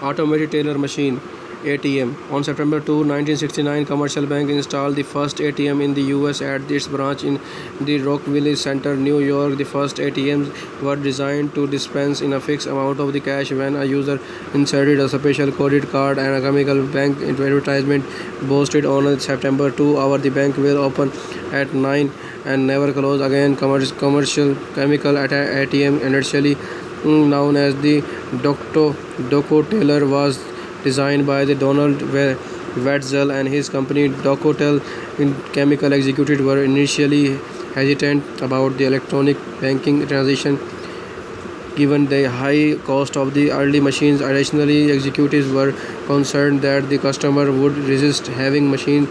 Automated teller machine ATM. On September 2, 1969, Commercial Bank installed the first ATM in the US at its branch in the Rockville Center, New York. The first ATMs were designed to dispense in a fixed amount of the cash when a user inserted a special coded card, and a chemical bank advertisement boasted on September 2 hour the bank will open at 9 and never close again. Commercial chemical ATM, initially known as the Doco Teller, was designed by the Donald Wetzel and his company Docotel. Chemical executives were initially hesitant about the electronic banking transition given the high cost of the early machines. Additionally, executives were concerned that the customer would resist having machine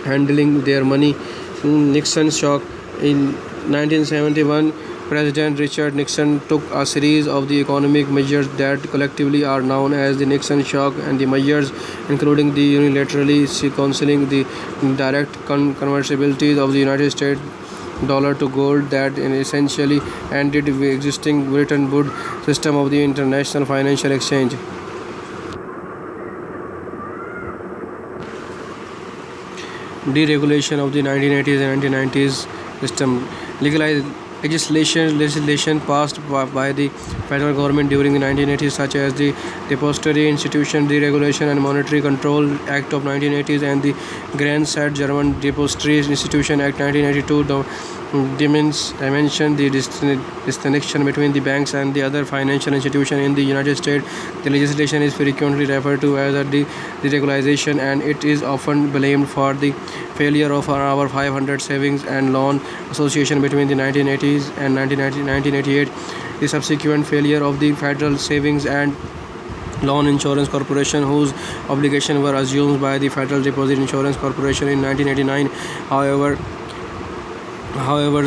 handling their money. Nixon shock. In 1971, President Richard Nixon took a series of the economic measures that collectively are known as the Nixon shock, and the measures including the unilaterally cancelling the direct convertibility of the United States dollar to gold that essentially ended the existing Bretton Woods system of the international financial exchange. Deregulation of the 1980s and 1990s system. Legislation passed by the federal government during the 1980s, such as the Depository Institution Deregulation and Monetary Control Act of 1980s and the Grand-Set German Depository Institution Act 1982, dimension the distinction between the banks and the other financial institutions in the United States. The legislation is frequently referred to as a deregulation, and it is often blamed for the failure of our 500 Savings and Loan Association between the 1980s and 1988. The subsequent failure of the Federal Savings and Loan Insurance Corporation, whose obligations were assumed by the Federal Deposit Insurance Corporation in 1989. However,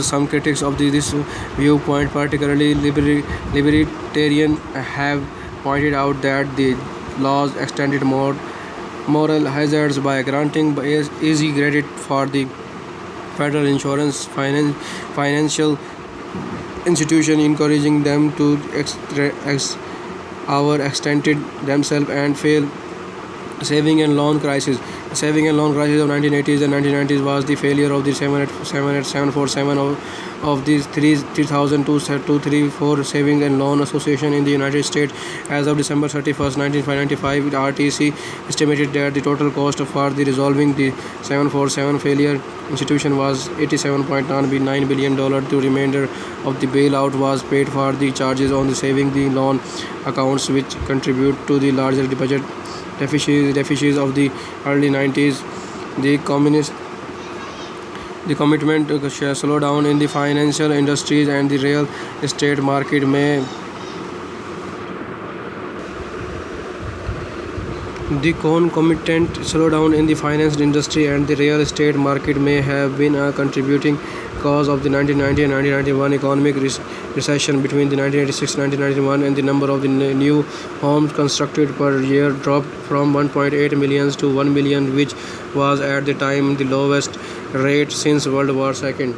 some critics of this viewpoint, particularly libertarian, have pointed out that the laws extended moral hazards by granting easy credit for the federal insurance financial institution, encouraging them to extended themselves and fail. Saving and loan crisis. The saving and loan crisis of 1980s and 1990s was the failure of the 747 of the 3,234 Savings and Loan Association in the United States. As of December 31st, 1995, the RTC estimated that the total cost for the resolving the 747 failure institution was $87.9 billion. The remainder of the bailout was paid for the charges on the saving the loan accounts, which contribute to the larger budget deficits of the early 90s. The commitment to slow down in the financial industries and the real estate market may The concomitant slowdown in the finance industry and the real estate market may have been a contributing cause of the 1990 and 1991 economic recession. Between the 1986 and 1991, and the number of the new homes constructed per year dropped from 1.8 million to 1 million, which was at the time the lowest rate since World War II.